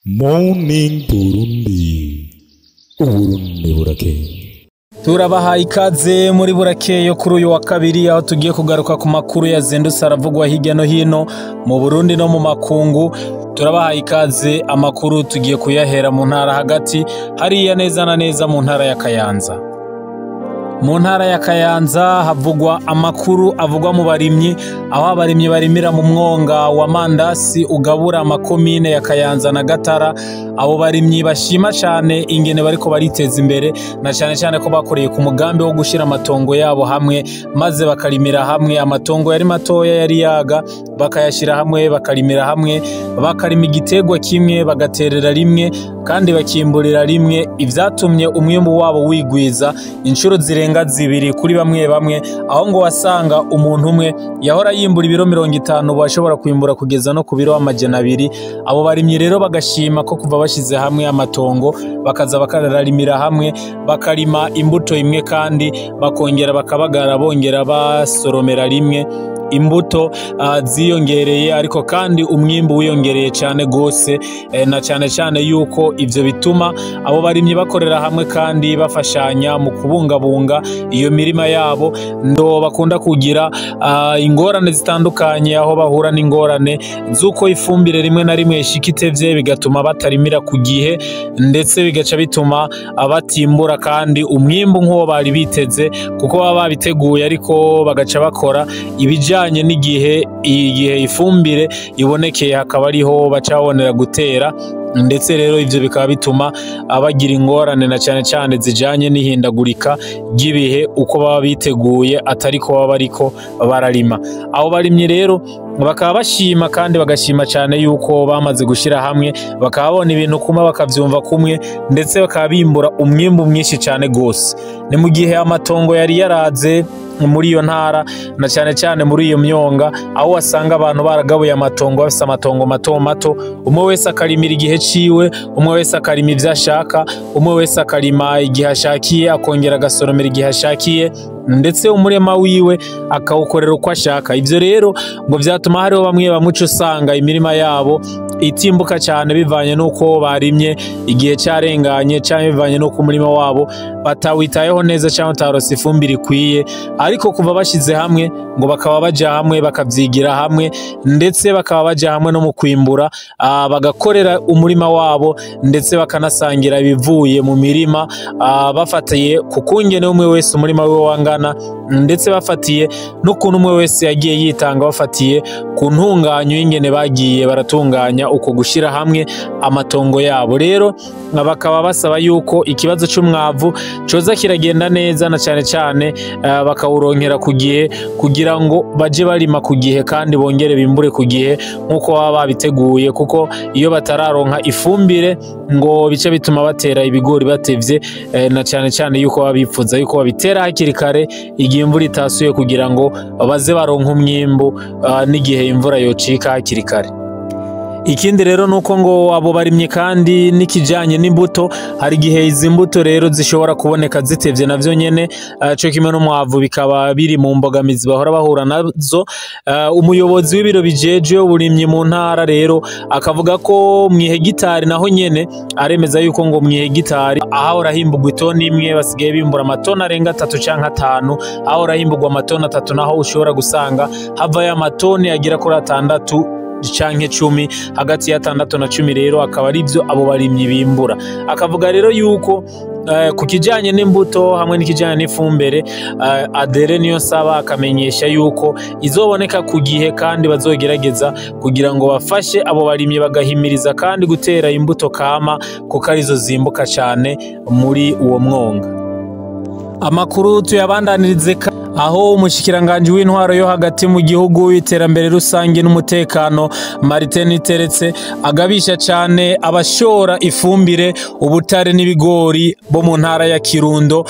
Morning Burundi. Uburundi burakeye. Turabaha ikaze muri burakeye yo kuri uyu wa kabiri, aho tugiye kugaruka ku makuru yazindutse aravugwa hirya no hino mu Burundi no mu makungu. Turabaha ikaze, amakuru tugiye kuyahera mu ntara hagati, hariya neza na neza mu ntara ya Kayanza. Mu ntara ya Kayanza havugwa amakuru avugwa mu barimyi, aho abarimyi barimira mu mwonga wa Mandasi ugabura amakomine ya Kayanza na Gatara. Abo barimyi bashima cyane ingene bariko bariteza imbere, na cyane cyane ko bakoreye ku mugambi wo gushira amatongo yabo hamwe, maze bakarimira hamwe. Amatongo yari matoya yari yaga, bakayashira hamwe bakarimira hamwe, bakarima igiterwa kimwe bagaterera rimwe kandi bakimburira rimwe, ivyatumye umwimbu wabo wigwiza inshuro zirenga zibiri kuri bamwe bamwe, aho ngo wasanga umuntu umwe yahora yimbura ibiro 50 bashobora kwimbura kugeza no ku biro 200. Abo barimyi rero bagashima ko kuva bashize hamwe amatongo bakaza bakararimira hamwe, bakarima imbuto imwe kandi bakongera bakabagara bongera basoromera rimwe. Imbuto ziyongereye, ariko kandi umwimbu wiyongereye cyane gose, na cyane cyane yuko ivyo bituma abo barimyi bakorera hamwe kandi bafashanya mu kubungabunga iyo mirima yabo. Ndo bakunda kugira ingorane zitandukanye, aho bahura n'ingorane zuko ifumbire rimwe na rimwe ishikitevye bigatuma batarimira ku gihe, ndetse bigaca bituma batimbura kandi umwimbu nk'uwo bari biteze, kuko baba babiteguye ariko bagaca bakora ibijanye n'igihe ifumbire ibonekeye hakaba ariho bacabonera gutera. Ndetse rero ivyo bikaba bituma abagira ingorane na cyane cyane zijanye n'ihindagurika ry'ibihe, uko baba biteguye atari ko baba bariko bararima. Abo barimye rero bakaba bashima kandi bagashima cyane yuko bamaze gushira hamwe, bakabona ibintu kuma bakavyumva kumwe, ndetse bakaba bimbura umwimbu mwinshi cyane gose. Ni mu gihe amatongo yari yaraze muri iyo ntara, na cyane cyane muri iyo myonga, aho wasanga abantu baragabuye amatongo, bafise amatongo mato mato, umwe wese akarimira igihe ciwe, umwe wese akarima ivyo ashaka, umwe wese akarima igihe ashakiye, akongera agasoromera igihe ashakiye, ndetse umurema wiwe akawukorera uko ashaka. Ivyo rero ngo vyatuma hariho bamwe bamuca usanga imirima yabo itimbuka cyane bivanye nuko barimye igihe cyarenganye, cyangwa bivanye nuko umurima wabo batawitayeho neza cyangwa utarose ifumbire ikwiye. Ariko kuva bashize hamwe ngo bakaba baja hamwe bakavyigira hamwe, ndetse bakaba baja hamwe no mu kwimbura, bagakorera umurima wabo, ndetse bakanasangira ibivuye mu mirima, bafatiye ku kungene umwe wese umurima we wangana, ndetse bafatiye n'ukuntu umwe wese yagiye yitanga, bafatiye ku ntunganyo y'ingene bagiye baratunganya uko gushira hamwe amatongo yabo. Rero bakaba basaba yuko ikibazo c'umwavu coza kiragenda neza, na cyane cyane bakawuronkera ku gihe, kugira ngo baje barima ku gihe kandi bongere bimbure ku gihe nkuko baba babiteguye, kuko iyo batararonka ifumbire ngo bice bituma batera ibigori batevye, na cyane cyane yuko babipfuza yuko babitera hakiri kare igihe imvura itasuye, kugira ngo baze baronka umwimbu n'igihe imvura yocika hakiri kare. Ikindi rero nuko ngo abo barimye kandi nikijanye n'imbuto, hari gihe izi mbuto rero zishobora kuboneka zitevye navyo nyene, cyo kimwe n'umwavu bikaba biri mu mbogamizi bahora bahura nazo. Umuyobozi w'ibiro bijeje uburimyi mu ntara rero akavuga ko mw'ihegitari naho nyene aremeza yuko ngo mw'ihegitari ahahora himbugwa itoni imwe basigaye bimbura amatoni arenga 3 canke 5, ahahora himbugwa amatoni 3 naho ushobora gusanga hava ya matoni agira kuri 6 canke 10, hagati ya 6 na 10 rero akaba ari byo abo barimyi bimbura. Akavuga rero yuko ku kijanye n'imbuto hamwe n'ikijanye n'ifumbire, Adere niyo saba akamenyesha yuko izoboneka ku gihe, kandi bazogerageza kugira ngo bafashe abo barimyi bagahimiriza kandi gutera imbuto kama, kuko arizo zimbuka cyane muri uwo mwonga. Amakuru tuyabandanirize aho umushikiranganje w'intwaro yo hagati mu gihugu iterambere rusange n'umutekano Martin Teretse agabisha cyane abashora ifumbire, ubutare n'ibigori bo mu ntara ya Kirundo.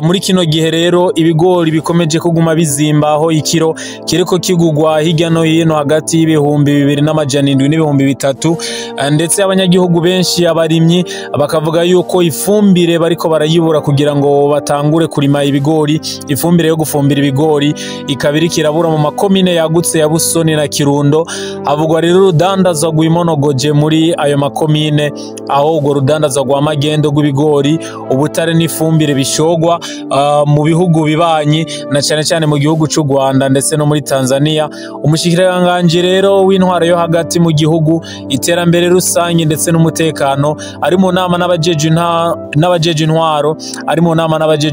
Muri kino gihe rero ibigori bikomeje kuguma bizimba, aho ikiro kiriko kigugwa hirya no hino hagati y'ibihumbi 2,700 n'ibihumbi 3, ndetse abanyagihugu benshi abarimyi bakavuga yuko ifumbire bariko barayibura kugira ngo batangure kurima ibigori, ifumbire yo gufumbira gufumbira ibigori ikaba iriko irabura mu makomine yagutse ya Busoni na Kirundo. Havugwa rero urudandazwa rw'imonogoje muri ayo makomine, aho urwo rudandazwa rwa magendo rw'ibigori, ubutare n'ifumbire bishogwa mu bihugu bibanyi na cyane cyane mu gihugu cy'u Rwanda ndetse no muri Tanzania. Umushikiranganje rero w'intwaro yo hagati mu gihugu, iterambere rusange ndetse n'umutekano ari mu nama n'abajeje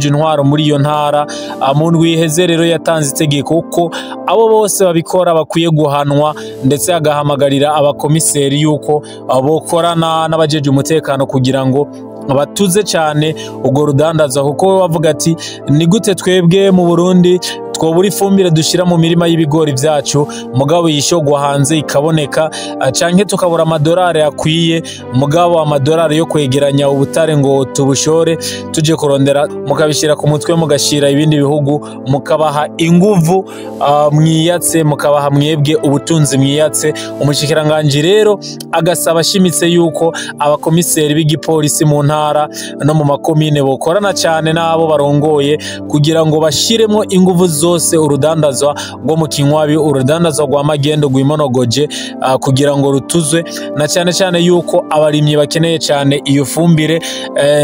intwaro muri iyo ntara mu ndwi iheze rero yatanze itegeko ko abo bose babikora bakwiye guhanwa, ndetse agahamagarira abakomiseri yuko bokorana n'abajeje umutekano kugira ngo batuze cyane urwo rudandaza, kuko we wavuga ati ni gute twebwe mu Burundi twobura ifumbire dushira mu mirima y'ibigori byacu mugabo yishogwa hanze ikaboneka, canke tukabura amadolari akwiye mugabo amadolari yo kwegeranya ubutare ngo tubushore tuje kurondera mukabishira ku mutwe mugashira ibindi bihugu mukabaha inguvu mwiyatse, mukabaha mwebwe ubutunzi mwiyatse. Umushikiranganje rero agasaba ashimitse yuko abakomiseri b'igipolisi mu ntara no mu makomine bokorana cyane n'abo barongoye kugira ngo bashiremo inguvu zose urudandazwa rwo mu kinywabi, urudandazwa rwa magendo rw'imonogoje kugira ngo rutuzwe, na cyane cyane yuko abarimyi bakeneye cyane iyo fumbire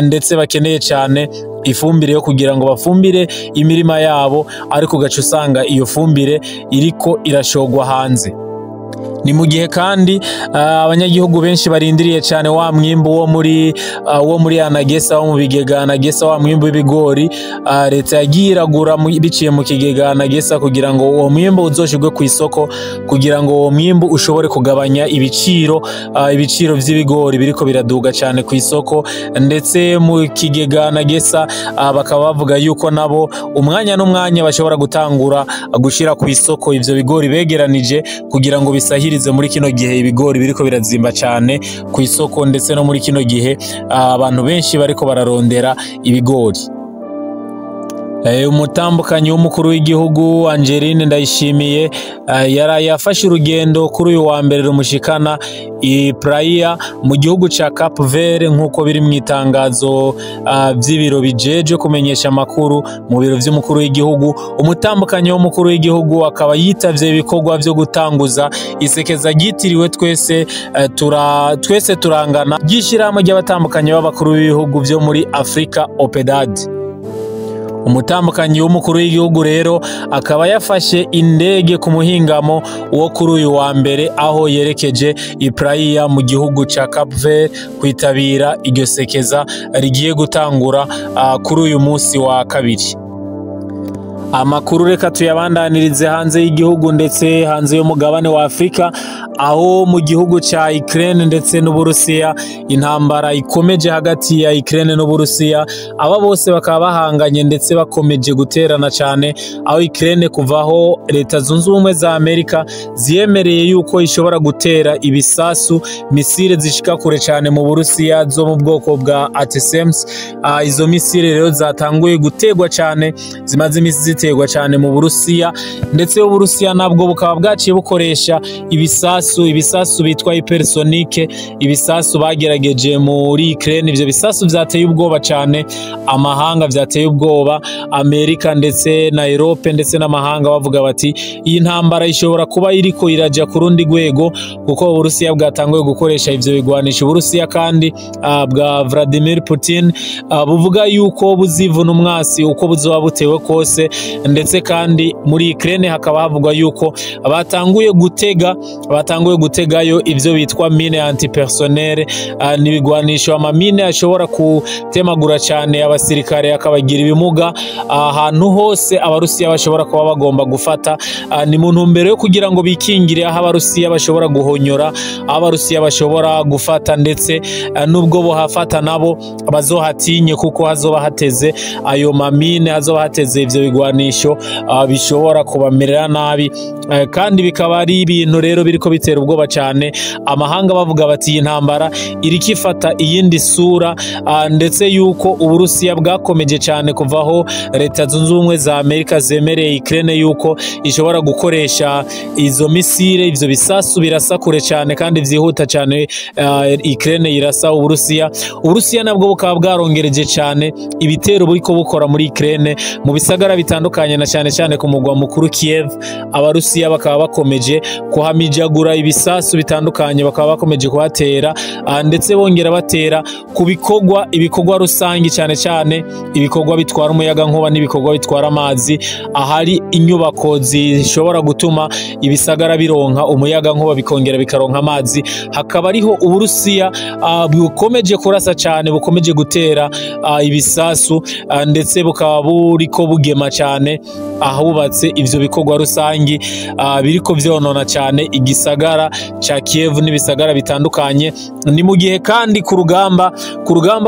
ndetse bakeneye cyane ifumbire yo kugira ngo bafumbire imirima yabo, ariko gace usanga iyo fumbire iriko irashogwa hanze. Ni mu gihe kandi abanyagihugu benshi barindiriye cyane wa mwimbu wo muri Anagesa, wo mu bigega Anagesa, wa mwimbu w'ibigori leta yagiye iragura biciye mu kigega Anagesa kugira ngo uwo mwimbu uzoshirwe ku isoko, kugira ngo uwo mwimbu ushobore kugabanya ibiciro vy'ibigori biriko biraduga cyane ku isoko. Ndetse mu kigega Anagesa bakaba bavuga yuko nabo umwanya n'umwanya bashobora gutangura gushira ku isoko ivyo bigori begeranije kugira ngo bisahirize muri kino gihe ibigori biriko birazimba cyane ku isoko, ndetse no muri kino gihe abantu benshi bariko bararondera ibigori. Umutambukanyi w'umukuru w'igihugu Angeline Ndayishimiye yafashe urugendo kuri uyu wa mbere rumushikana i Praia mu gihugu ca Cape Verde, nk'uko biri mu itangazo vy'ibiro bijeje kumenyesha amakuru mu biro vy'umukuru w'igihugu. Umutambukanyi w'umukuru w'igihugu akaba yitavye ibikorwa vyo gutanguza isekeza ryitiriwe twese turangana ry'ishirahamwe ry'abatambukanyi b'abakuru b'ibihugu vyo muri Afrika OPEDAD. Umutambukanyi w'umukuru w'igihugu rero akaba yafashe indege ku muhingamo wo kuri uyu wa mbere, aho yerekeje i Praia mu gihugu ca Cape Verde kwitabira iryo sekeza rigiye gutangura kuri uyu munsi wa kabiri. Amakuru reka tuyabandanirize hanze y'igihugu ndetse hanze y'umugabane wa Afrika, aho mu gihugu ca Ukraine ndetse n'Uburusiya intambara ikomeje hagati ya Ukraine n'Uburusiya. Aba bose bakaba bahanganye ndetse bakomeje guterana cyane, aho Ukraine kuvaho leta zunze ubumwe za Amerika ziyemereye yuko ishobora gutera ibisasu misile zishika kure cyane mu Burusiya zo mu bwoko bwa ATACMS. Izo misile rero zatanguye gutegwa cyane, zimaze imisi ziterwa cyane mu Burusiya, ndetse Uburusiya nabwo bukaba bwaciye bukoresha ibisasu bitwa hypersonique, ibisasu bagerageje muri Ukraine. Ivyo bisasu vyateye ubwoba cyane amahanga, vyateye ubwoba Amerika ndetse na Europe ndetse n'amahanga, bavuga bati iyi ntambara ishobora kuba iriko iraja ku rundi rwego, kuko Uburusiya bwatanguye gukoresha ivyo bigwanisha. Uburusiya kandi bwa Vladimir Putin buvuga yuko buzivuna umwasi uko buzoba butewe kose, ndetse kandi muri Ukraine hakaba havugwa yuko batanguye gutegayo ivyo bitwa mine antipersonnel, nibigwanisho amamine ashobora kutemagura cyane abasirikare akabagira ibimuga ahantu hose Abarusiya bashobora kuba bagomba gufata. Ni mu ntumbero yo kugira ngo bikingire aho Abarusiya bashobora guhonyora, aho Abarusiya bashobora gufata, ndetse nubwo bohafata nabo bazohatinye kuko hazoba hateze ayo mamine, hazoba hateze ivyo bigwanisho bishobora kubamerera nabi, kandi bikaba ari ibintu rero biriko bitera ubwoba cyane amahanga, bavuga bati iyi ntambara iriko ifata iyindi sura, ndetse yuko Uburusiya bwakomeje cyane kuvaho leta zunze ubumwe za Amerika zemereye Ukraine yuko ishobora gukoresha izo misile, ivyo bisasu birasa kure cyane kandi vyihuta cyane. Ukraine irasa Uburusiya nabwo bukaba bwarongereje cyane ibitero buriko bukora muri Ukraine mu bisagara bitandukanye bitandukanye na cyane cyane ku mugwa mukuru Kiev. Abarusiya bakaba bakomeje kuhamijagura ibisasu bitandukanye, bakaba bakomeje kuhatera ndetse bongera batera ku ibikorwa rusangi, cyane cyane ibikorwa bitwara umuyaga nkuba n'ibikorwa bitwara amazi, ahari inyubako zishobora gutuma ibisagara bironka umuyaga nkuba bikongera bikaronka amazi. Hakaba ariho Uburusiya bukomeje kurasa cyane, bukomeje gutera ibisasu ndetse bukaba buriko bugema cyane ahubatse ivyo bikorwa rusangi biriko vyonona cyane igisagara ca Kiev n'ibisagara bitandukanye. Ni mu gihe kandi ku rugamba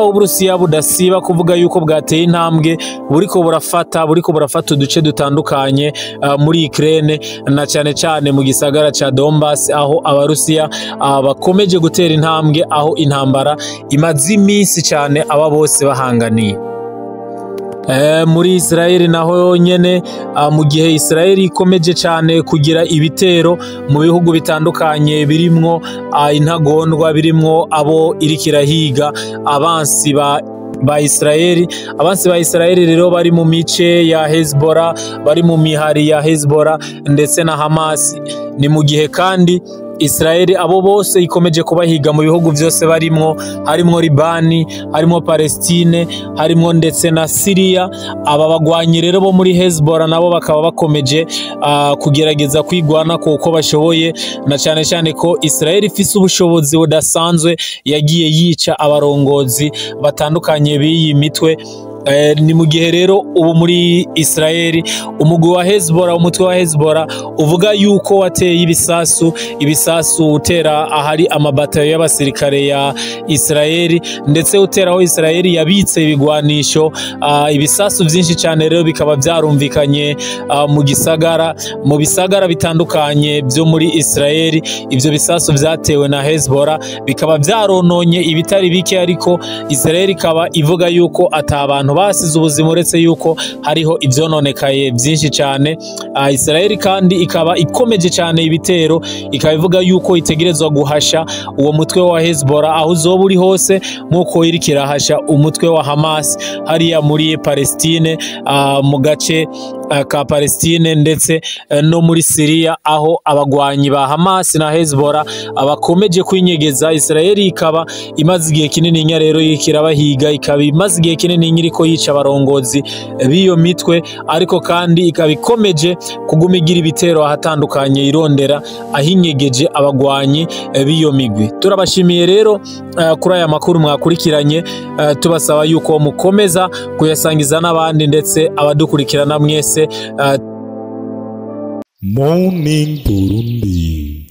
Uburusiya budasiba kuvuga yuko bwateye intambwe, buriko burafata uduce dutandukanye muri Ukraine na cyane cyane mu gisagara ca Donbass, aho Abarusiya bakomeje gutera intambwe, aho intambara imaze iminsi cyane aba bose bahanganiye. Muri Israel naho nyene mu gihe Israel ikomeje cyane kugira ibitero mu bihugu bitandukanye birimwo intagondwa, birimwo abo irikirahiga abansi ba Israel. Abansi ba Israel rero bari mu mice ya Hezbollah, bari mu mihari ya Hezbollah ndetse na Hamas. Ni mu gihe kandi Israel abo bose ikomeje kubahiga mu bihugu byose barimwo, harimo Libani, harimo Palestine, harimo ndetse na Syria. Aba bagwanyi rero bo muri Hezbollah nabo bakaba bakomeje kugerageza kwigwana uko bashoboye, na cyane cyane ko Israel ifise ubushobozi budasanzwe, yagiye yica abarongozi batandukanye b'iyi mitwe. Ni mu gihe rero ubu muri Israel umugwi wa Hezbollah, umutwe wa Hezbollah uvuga yuko wateye ibisasu utera ahari amabatayo y'abasirikare ya Israel, ndetse uteraho Israel yabitse ibigwanisho. Ibisasu byinshi cyane rero bikaba byarumvikanye mu bisagara bitandukanye byo muri Israel. Ivyo bisasu byatewe na Hezbollah bikaba byarononye ibitari bike, ariko Israel ikaba ivuga yuko atabantu basize ubuzima, uretse yuko hariho ivyononekaye byinshi cyane. Israel kandi ikaba ikomeje cyane ibitero, ikaba ivuga yuko itegerezwa guhasha uwo mutwe wa Hezbollah aho uzoba uri hose, nk'uko iriko irahasha umutwe wa Hamas hariya muri Palestine, mu gace ka Palestine ndetse no muri Syria, aho abagwanyi ba Hamas na Hezbollah abakomeje kwinyegeza. Israel ikaba imaze igihe kinini rero ikirabahiga, ikaba imaze igihe kinini iriko yica abarongozi b'iyo mitwe, ariko kandi ikaba ikomeje kugumigira ibitero ahatandukanye, irondera ahinyegeje abagwanyi b'iyo migwi. Turabashimiye rero kuri aya makuru mwakurikiranye, tubasaba yuko mukomeza kuyasangiza n'abandi, ndetse abadukurikirana mwese. Morning Burundi,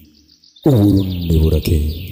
Uburundi burakeye.